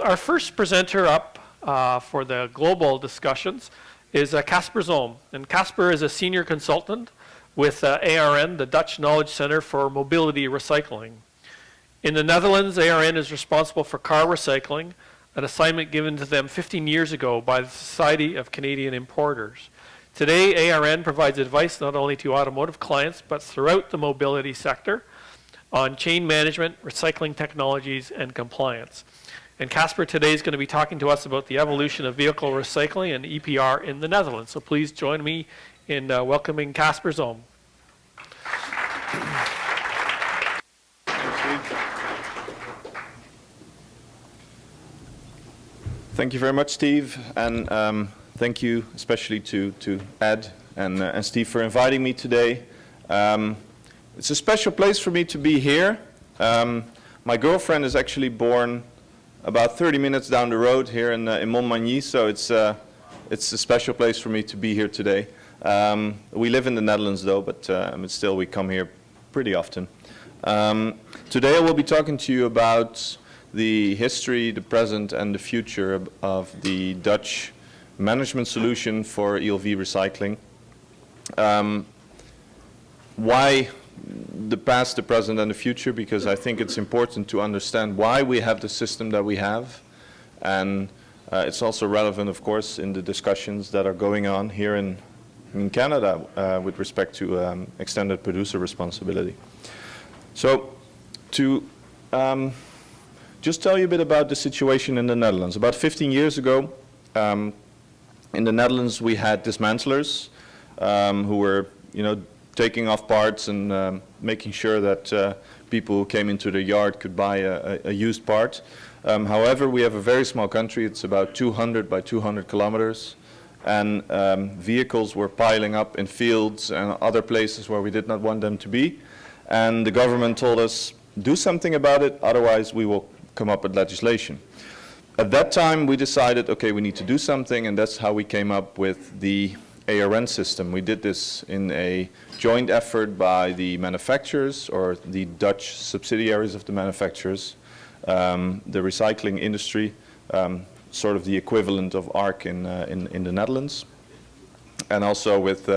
Our first presenter up for the global discussions is Kasper. And Kasper is a senior consultant with ARN, the Dutch Knowledge Center for Mobility Recycling. In the Netherlands, ARN is responsible for car recycling, an assignment given to them 15 years ago by the Society of Canadian Importers. Today, ARN provides advice not only to automotive clients, but throughout the mobility sector on chain management, recycling technologies, and compliance. And Kasper today is going to be talking to us about the evolution of vehicle recycling and EPR in the Netherlands. So please join me in welcoming Kasper. Thank you very much, Steve, and thank you especially to Ed and Steve for inviting me today. It's a special place for me to be here. My girlfriend is actually born about 30 minutes down the road here in Montmagny, so it's a special place for me to be here today. We live in the Netherlands though, but still we come here pretty often. Today I will be talking to you about the history, the present, and the future of the Dutch management solution for ELV recycling. Why the past, the present, and the future? Because I think it's important to understand why we have the system that we have. And it's also relevant, of course, in the discussions that are going on here in Canada with respect to extended producer responsibility. So to just tell you a bit about the situation in the Netherlands. About 15 years ago, in the Netherlands, we had dismantlers who were, taking off parts and making sure that people who came into the yard could buy a used part. However, we have a very small country. It's about 200 by 200 kilometers. And vehicles were piling up in fields and other places where we did not want them to be. And the government told us, do something about it, otherwise we will come up with legislation. At that time, we decided, okay, we need to do something, and that's how we came up with the ARN system. We did this in a joint effort by the manufacturers, or the Dutch subsidiaries of the manufacturers, the recycling industry, sort of the equivalent of ARC in the Netherlands, and also with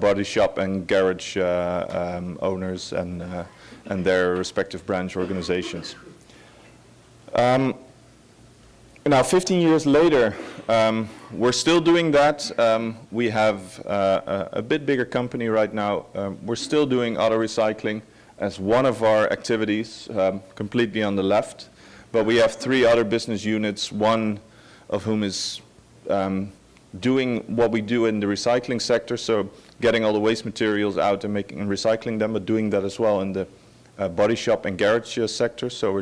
body shop and garage owners and their respective branch organizations. Now, 15 years later, we're still doing that. We have a bit bigger company right now. We're still doing auto recycling as one of our activities, completely on the left. But we have 3 other business units, one of whom is doing what we do in the recycling sector, so getting all the waste materials out and recycling them, but doing that as well in the body shop and garage sector. So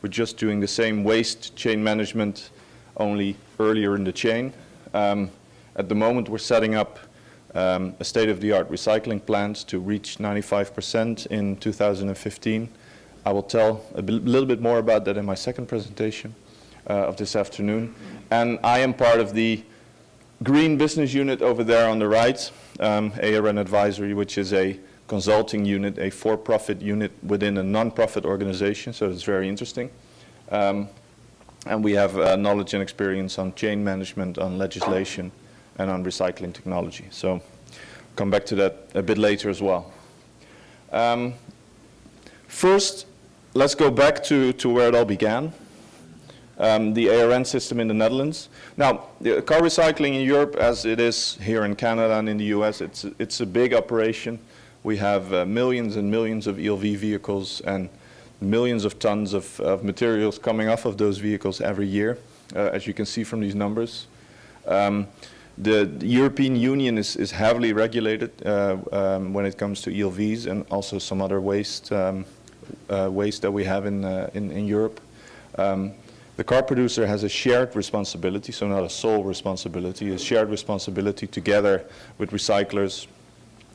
we're just doing the same waste chain management, only earlier in the chain. At the moment, we're setting up a state-of-the-art recycling plant to reach 95% in 2015. I will tell a little bit more about that in my second presentation of this afternoon. And I am part of the green business unit over there on the right, ARN Advisory, which is a consulting unit, a for-profit unit within a non-profit organization, so it's very interesting. And we have knowledge and experience on chain management, on legislation, and on recycling technology. So come back to that a bit later as well. First, let's go back to where it all began, the ARN system in the Netherlands. Now, the car recycling in Europe, as it is here in Canada and in the US, it's a big operation. We have millions and millions of ELV vehicles and millions of tons of materials coming off of those vehicles every year, as you can see from these numbers. The European Union is heavily regulated when it comes to ELVs and also some other waste that we have in Europe. The car producer has a shared responsibility, so not a sole responsibility, a shared responsibility together with recyclers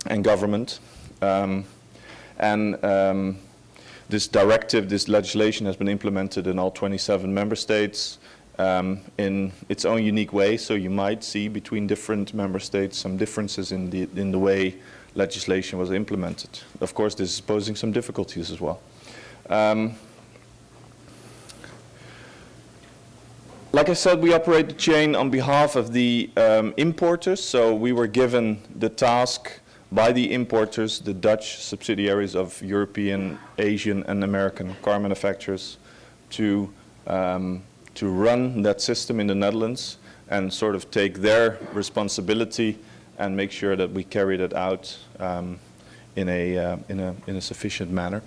and government. This directive, this legislation has been implemented in all 27 member states in its own unique way, so you might see between different member states some differences in the way legislation was implemented. Of course, this is posing some difficulties as well. Like I said, we operate the chain on behalf of the importers, so we were given the task by the importers, the Dutch subsidiaries of European, Asian, and American car manufacturers, to run that system in the Netherlands and sort of take their responsibility and make sure that we carry that out in a sufficient manner.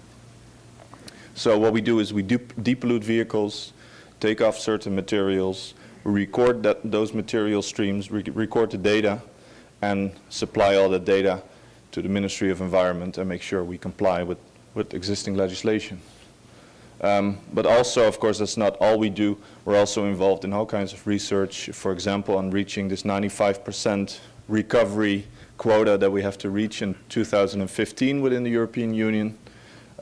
So what we do is we depollute vehicles, take off certain materials, record those material streams, record the data, and supply all that data to the Ministry of Environment and make sure we comply with existing legislation. But also, of course, that's not all we do. We're also involved in all kinds of research, for example, on reaching this 95% recovery quota that we have to reach in 2015 within the European Union.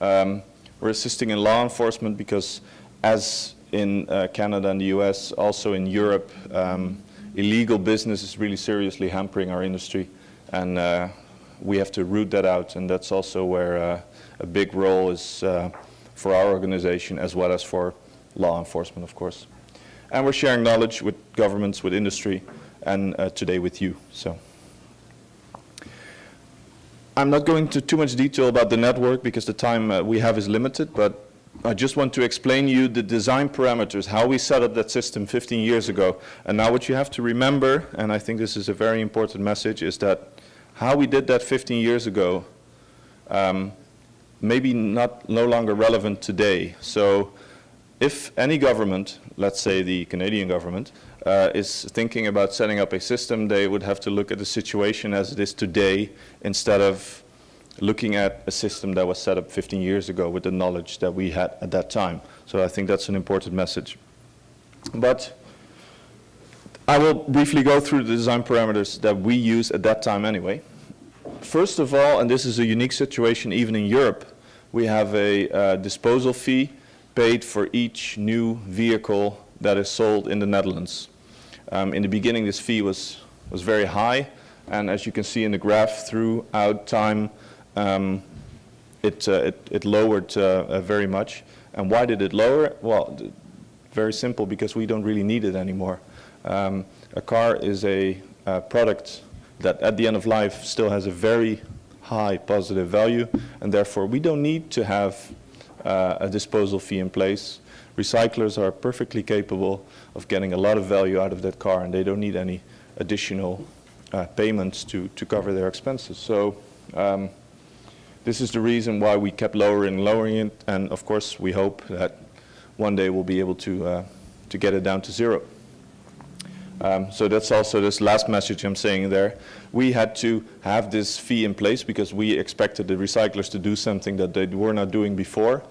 We're assisting in law enforcement because, as in Canada and the US, also in Europe, illegal business is really seriously hampering our industry, and we have to root that out, and that's also where a big role is for our organization as well as for law enforcement, of course. And we're sharing knowledge with governments, with industry, and today with you. So I'm not going into too much detail about the network because the time we have is limited, but I just want to explain you the design parameters, how we set up that system 15 years ago. And now what you have to remember, and I think this is a very important message, is that how we did that 15 years ago maybe no longer relevant today. So if any government, let's say the Canadian government, is thinking about setting up a system, they would have to look at the situation as it is today instead of looking at a system that was set up 15 years ago with the knowledge that we had at that time. So I think that's an important message. But I will briefly go through the design parameters that we use at that time anyway. First of all, and this is a unique situation even in Europe, we have a disposal fee paid for each new vehicle that is sold in the Netherlands. In the beginning, this fee was very high, and as you can see in the graph, throughout time, it lowered very much. And why did it lower? Well, very simple, because we don't really need it anymore. A car is a product that at the end of life still has a very high positive value, and therefore we don't need to have a disposal fee in place. Recyclers are perfectly capable of getting a lot of value out of that car, and they don't need any additional payments to cover their expenses. So this is the reason why we kept lowering it, and of course we hope that one day we'll be able to get it down to zero. So that's also this last message I'm saying there. We had to have this fee in place because we expected the recyclers to do something that they were not doing before.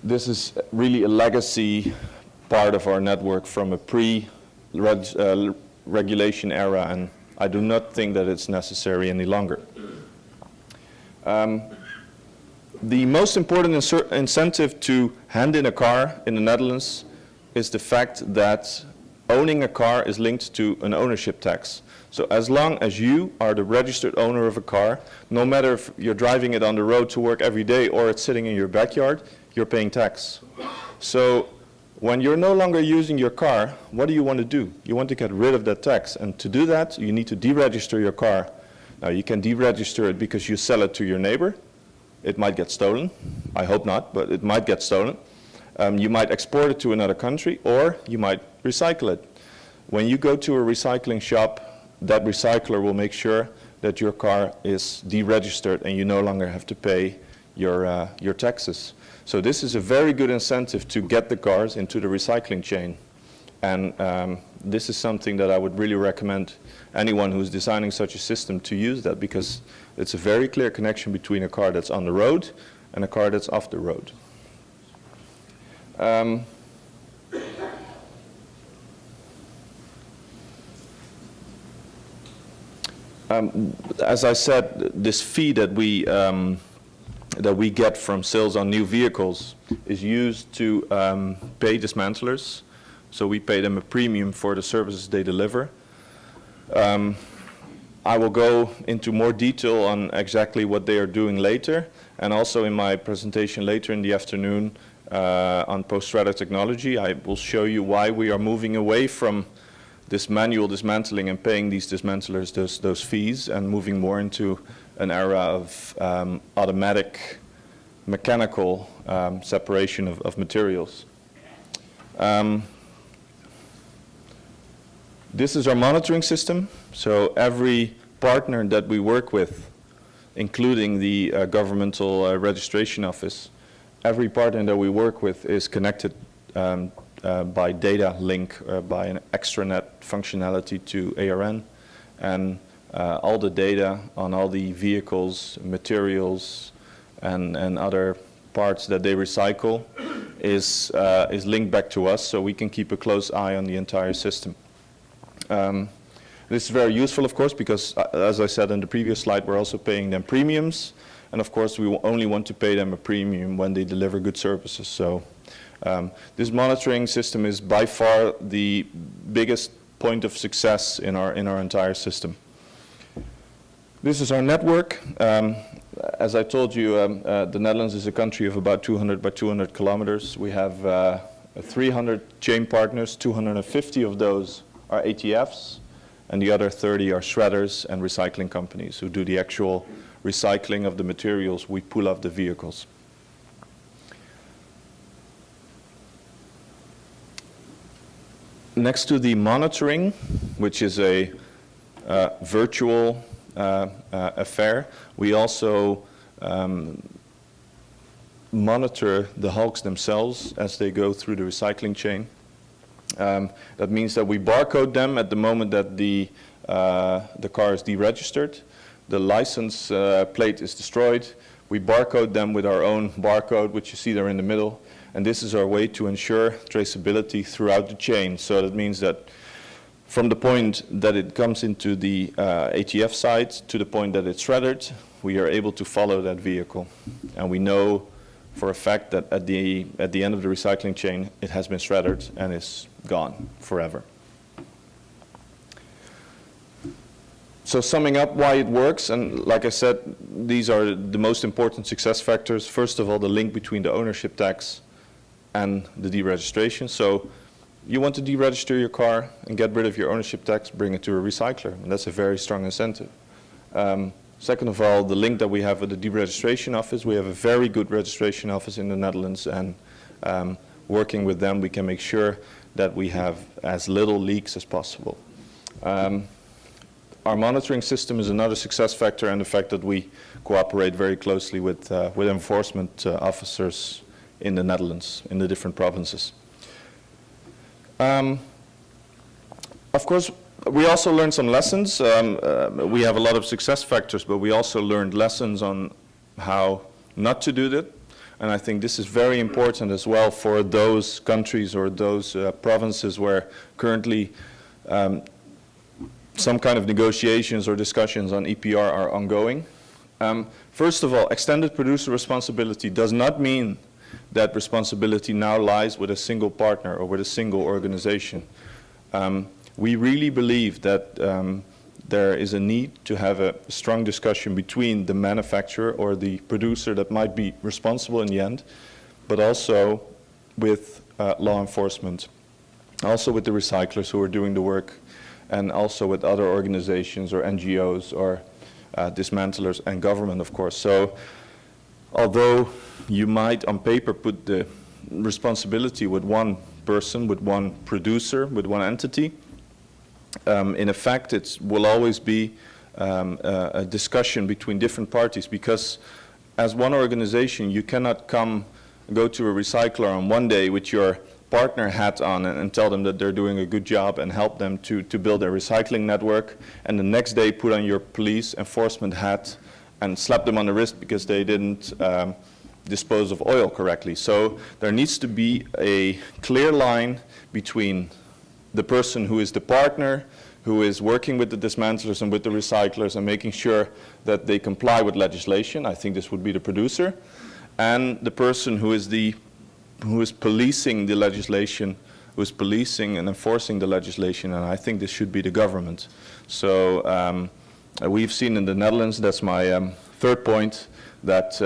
This is really a legacy part of our network from a pre-regulation era, and I do not think that it's necessary any longer. The most important incentive to hand in a car in the Netherlands is the fact that owning a car is linked to an ownership tax. So as long as you are the registered owner of a car, no matter if you're driving it on the road to work every day or it's sitting in your backyard, you're paying tax. So when you're no longer using your car, what do you want to do? You want to get rid of that tax. And to do that, you need to deregister your car. Now, you can deregister it because you sell it to your neighbor. It might get stolen. I hope not, but it might get stolen. You might export it to another country, or you might recycle it. When you go to a recycling shop, that recycler will make sure that your car is deregistered and you no longer have to pay your taxes. So this is a very good incentive to get the cars into the recycling chain. And this is something that I would really recommend anyone who's designing such a system to use that, because it's a very clear connection between a car that's on the road and a car that's off the road. As I said, this fee that we get from sales on new vehicles is used to pay dismantlers. So we pay them a premium for the services they deliver. I will go into more detail on exactly what they are doing later, and also in my presentation later in the afternoon, on post-strata technology. I will show you why we are moving away from this manual dismantling and paying these dismantlers those fees and moving more into an era of automatic mechanical separation of materials. This is our monitoring system. So every partner that we work with, including the governmental registration office, every partner that we work with is connected by data link, by an extranet functionality to ARN, and all the data on all the vehicles, materials, and other parts that they recycle is linked back to us, so we can keep a close eye on the entire system. This is very useful, of course, because as I said in the previous slide, we're also paying them premiums, and of course we only want to pay them a premium when they deliver good services. So this monitoring system is by far the biggest point of success in our entire system. This is our network. As I told you, the Netherlands is a country of about 200 by 200 kilometers. We have 300 chain partners. 250 of those are ATFs, and the other 30 are shredders and recycling companies who do the actual recycling of the materials we pull off the vehicles. Next to the monitoring, which is a virtual affair, we also monitor the hulks themselves as they go through the recycling chain. That means that we barcode them at the moment that the car is deregistered. The license plate is destroyed. We barcode them with our own barcode, which you see there in the middle. And this is our way to ensure traceability throughout the chain. So that means that from the point that it comes into the ATF side to the point that it's shredded, we are able to follow that vehicle. And we know for a fact that at the end of the recycling chain, it has been shredded and is gone forever. So summing up why it works, and like I said, these are the most important success factors. First of all, the link between the ownership tax and the deregistration. So you want to deregister your car and get rid of your ownership tax, bring it to a recycler, and that's a very strong incentive. Second of all, the link that we have with the deregistration office. We have a very good registration office in the Netherlands, and working with them, we can make sure that we have as little leaks as possible. Our monitoring system is another success factor, and the fact that we cooperate very closely with enforcement officers in the Netherlands, in the different provinces. Of course, we also learned some lessons. We have a lot of success factors, but we also learned lessons on how not to do that. And I think this is very important as well for those countries or those provinces where currently some kind of negotiations or discussions on EPR are ongoing. First of all, extended producer responsibility does not mean that responsibility now lies with a single partner or with a single organization. We really believe that there is a need to have a strong discussion between the manufacturer or the producer that might be responsible in the end, but also with law enforcement, also with the recyclers who are doing the work, and also with other organizations or NGOs or dismantlers and government, of course. So although you might on paper put the responsibility with one person, with one producer, with one entity, in effect it will always be a discussion between different parties, because as one organization you cannot go to a recycler on one day with your partner hat on and tell them that they're doing a good job and help them to build a recycling network, and the next day put on your police enforcement hat and slap them on the wrist because they didn't dispose of oil correctly. So there needs to be a clear line between the person who is the partner, who is working with the dismantlers and with the recyclers and making sure that they comply with legislation. I think this would be the producer, and the person who is policing the legislation, who is policing and enforcing the legislation, and I think this should be the government. So we've seen in the Netherlands, that's my third point, that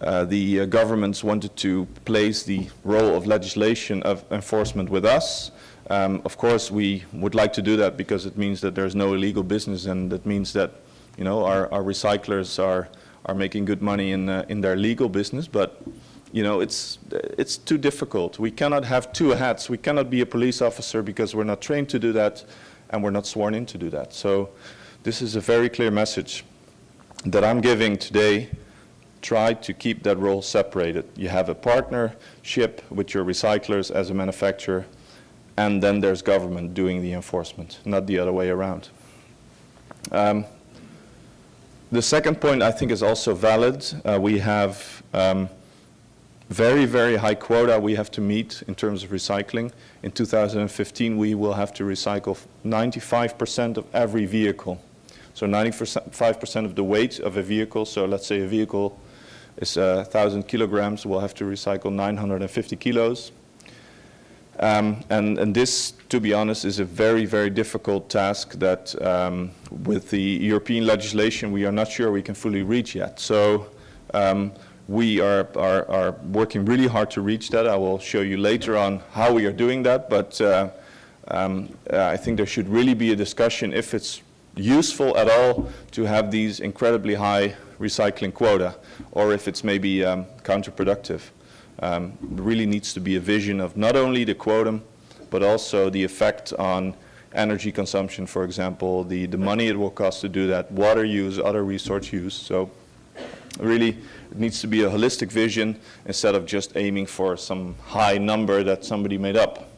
the governments wanted to place the role of legislation of enforcement with us. Of course, we would like to do that because it means that there's no illegal business, and that means that, you know, our recyclers are making good money in their legal business. But, you know, it's too difficult. We cannot have two hats. We cannot be a police officer because we're not trained to do that, and we're not sworn in to do that. So this is a very clear message that I'm giving today. Try to keep that role separated. You have a partnership with your recyclers as a manufacturer, and then there's government doing the enforcement, not the other way around. The second point I think is also valid. We have very, very high quota we have to meet in terms of recycling. In 2015, we will have to recycle 95% of every vehicle. So 95% of the weight of a vehicle. So let's say a vehicle is 1,000 kilograms, we'll have to recycle 950 kilos. And this, to be honest, is a very, very difficult task that with the European legislation we are not sure we can fully reach yet. So we are working really hard to reach that. I will show you later on how we are doing that, but I think there should really be a discussion if it's useful at all to have these incredibly high recycling quota, or if it's maybe counterproductive. There really needs to be a vision of not only the quota, but also the effect on energy consumption, for example, the money it will cost to do that, water use, other resource use. So really, it needs to be a holistic vision instead of just aiming for some high number that somebody made up.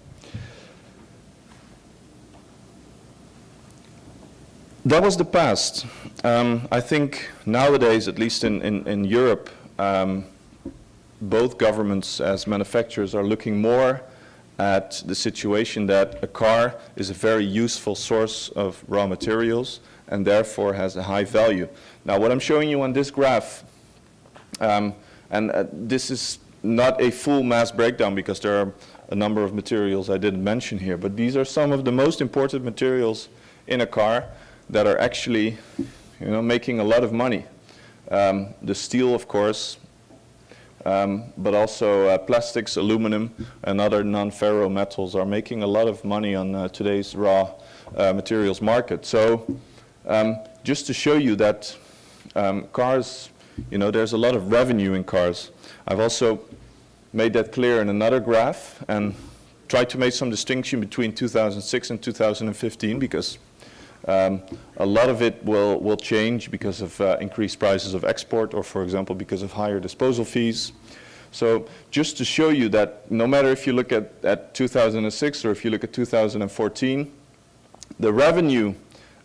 That was the past. I think nowadays, at least in Europe, both governments as manufacturers are looking more at the situation that a car is a very useful source of raw materials and therefore has a high value. Now, what I'm showing you on this graph, this is not a full mass breakdown because there are a number of materials I didn't mention here, but these are some of the most important materials in a car that are actually, you know, making a lot of money. The steel, of course, but also plastics, aluminum, and other non-ferro metals are making a lot of money on today's raw materials market. So just to show you that cars, you know, there's a lot of revenue in cars. I've also made that clear in another graph and tried to make some distinction between 2006 and 2015 because a lot of it will change because of increased prices of export, or for example because of higher disposal fees. So just to show you that no matter if you look at 2006 or if you look at 2014, the revenue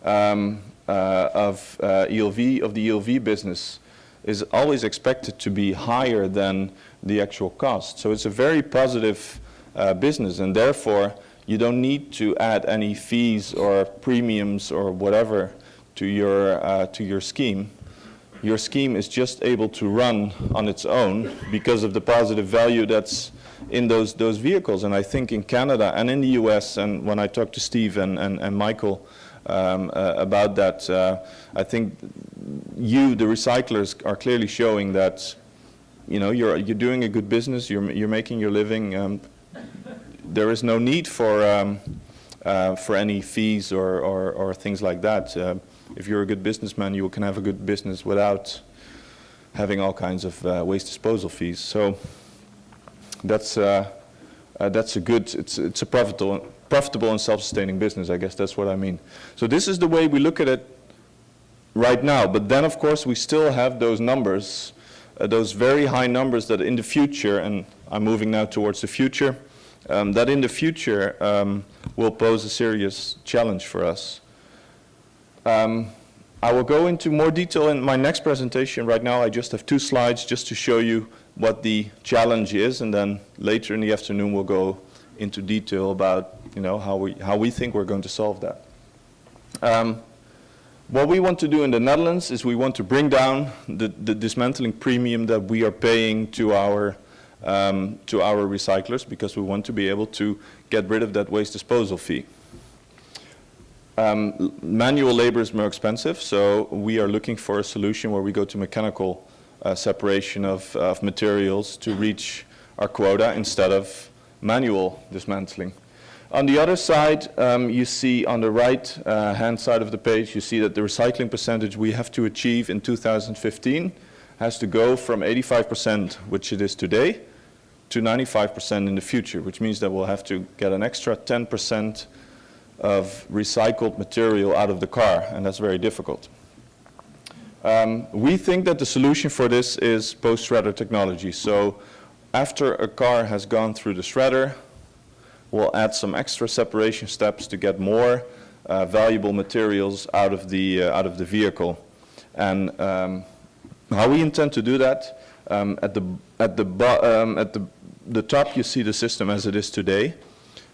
of the ELV business is always expected to be higher than the actual cost. So it's a very positive business, and therefore you don't need to add any fees or premiums or whatever to your scheme. Your scheme is just able to run on its own because of the positive value that's in those vehicles. And I think in Canada and in the US, and when I talked to Steve and Michael about that, I think the recyclers are clearly showing that, you know, you're doing a good business, you're making your living. There is no need for any fees or things like that. If you're a good businessman, you can have a good business without having all kinds of waste disposal fees. So that's a good. It's a profitable and self-sustaining business. I guess that's what I mean. So this is the way we look at it right now. But then, of course, we still have those numbers, those very high numbers that in the future, and I'm moving now towards the future. That in the future will pose a serious challenge for us. I will go into more detail in my next presentation. Right now I just have 2 slides just to show you what the challenge is, and then later in the afternoon we'll go into detail about, you know, how we think we're going to solve that. What we want to do in the Netherlands is we want to bring down the dismantling premium that we are paying to our recyclers, because we want to be able to get rid of that waste disposal fee. Manual labor is more expensive, so we are looking for a solution where we go to mechanical separation of materials to reach our quota instead of manual dismantling. On the other side, you see on the right hand side of the page, you see that the recycling percentage we have to achieve in 2015 has to go from 85%, which it is today, to 95% in the future, which means that we'll have to get an extra 10% of recycled material out of the car, and that's very difficult. We think that the solution for this is post-shredder technology. So after a car has gone through the shredder, we'll add some extra separation steps to get more valuable materials out of the vehicle. And how we intend to do that, at the top you see the system as it is today.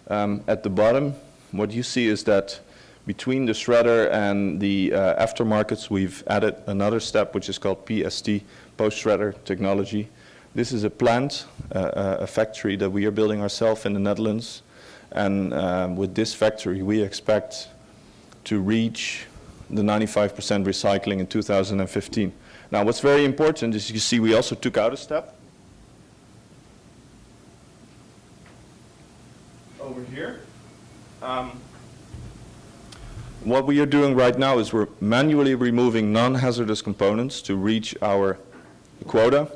At the bottom, what you see is that between the shredder and the aftermarkets, we've added another step which is called PST, post-shredder technology. This is a plant, a factory that we are building ourselves in the Netherlands. And with this factory, we expect to reach the 95% recycling in 2015. Now, what's very important is you see we also took out a step. Over here. What we are doing right now is we're manually removing non-hazardous components to reach our quota.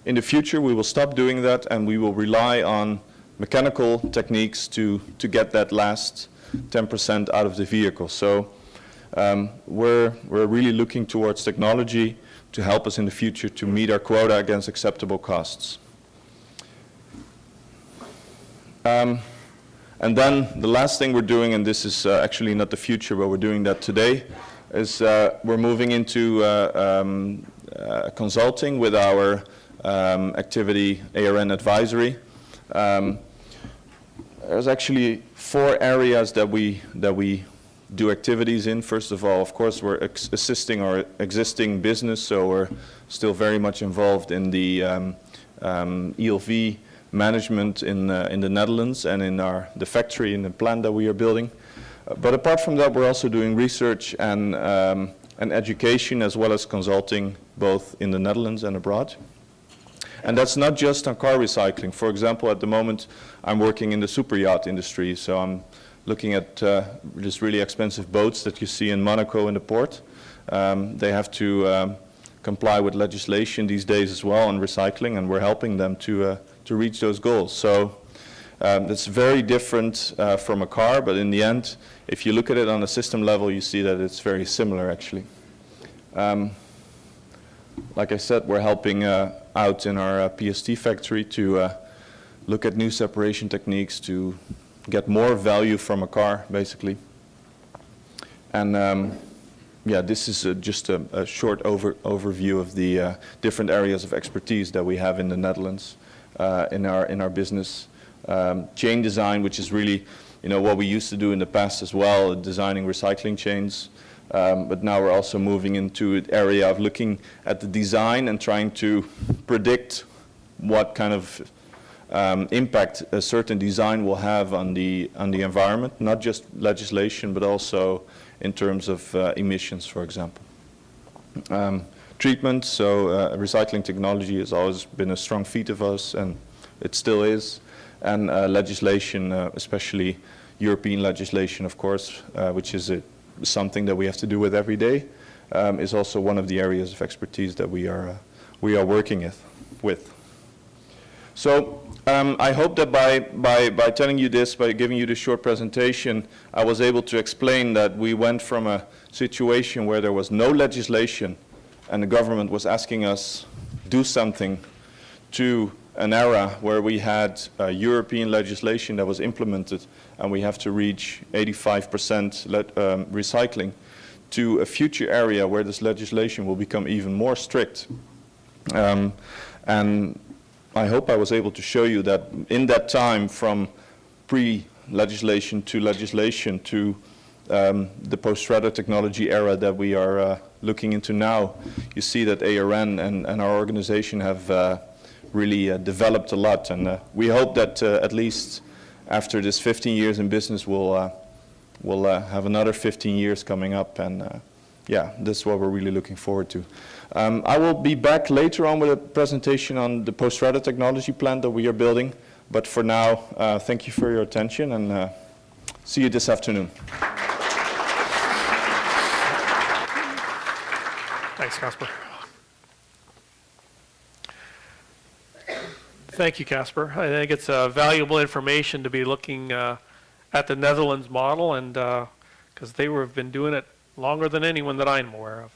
In the future, we will stop doing that and we will rely on mechanical techniques to get that last 10% out of the vehicle. So we're really looking towards technology to help us in the future to meet our quota against acceptable costs. And then the last thing we're doing, and this is actually not the future, but we're doing that today, is we're moving into consulting with our activity ARN advisory. There's actually 4 areas that we do activities in. First of all, of course, we're assisting our existing business, so we're still very much involved in the ELV management in the Netherlands and in the factory and the plant that we are building. But apart from that, we're also doing research and education as well as consulting both in the Netherlands and abroad. And that's not just on car recycling. For example, at the moment, I'm working in the superyacht industry, so I'm looking at just really expensive boats that you see in Monaco in the port. They have to comply with legislation these days as well on recycling, and we're helping them to reach those goals. So that's very different from a car, but in the end, if you look at it on a system level, you see that it's very similar actually. Like I said, we're helping out in our PST factory to look at new separation techniques to get more value from a car, basically. And yeah, this is just a short overview of the different areas of expertise that we have in the Netherlands in our business. Chain design, which is really, what we used to do in the past as well, designing recycling chains. But now we're also moving into an area of looking at the design and trying to predict what kind of impact a certain design will have on the environment, not just legislation, but also in terms of emissions, for example. Treatment, so recycling technology has always been a strong feat of us, and it still is. And legislation, especially European legislation, of course, which is something that we have to do with every day, is also one of the areas of expertise that we are working with. So I hope that by telling you this, by giving you this short presentation, I was able to explain that we went from a situation where there was no legislation and the government was asking us do something, to an era where we had European legislation that was implemented and we have to reach 85% recycling, to a future area where this legislation will become even more strict. And I hope I was able to show you that in that time, from pre-legislation to legislation to the post-shredder technology era that we are looking into now, you see that ARN and our organization have really developed a lot. And we hope that at least after this 15 years in business, we'll have another 15 years coming up. And yeah, that's what we're really looking forward to. I will be back later on with a presentation on the post-strata technology plant that we are building. But for now, thank you for your attention, and see you this afternoon. Thanks, Kasper. Thank you, Kasper. I think it's valuable information to be looking at the Netherlands model, and because they have been doing it longer than anyone that I'm aware of.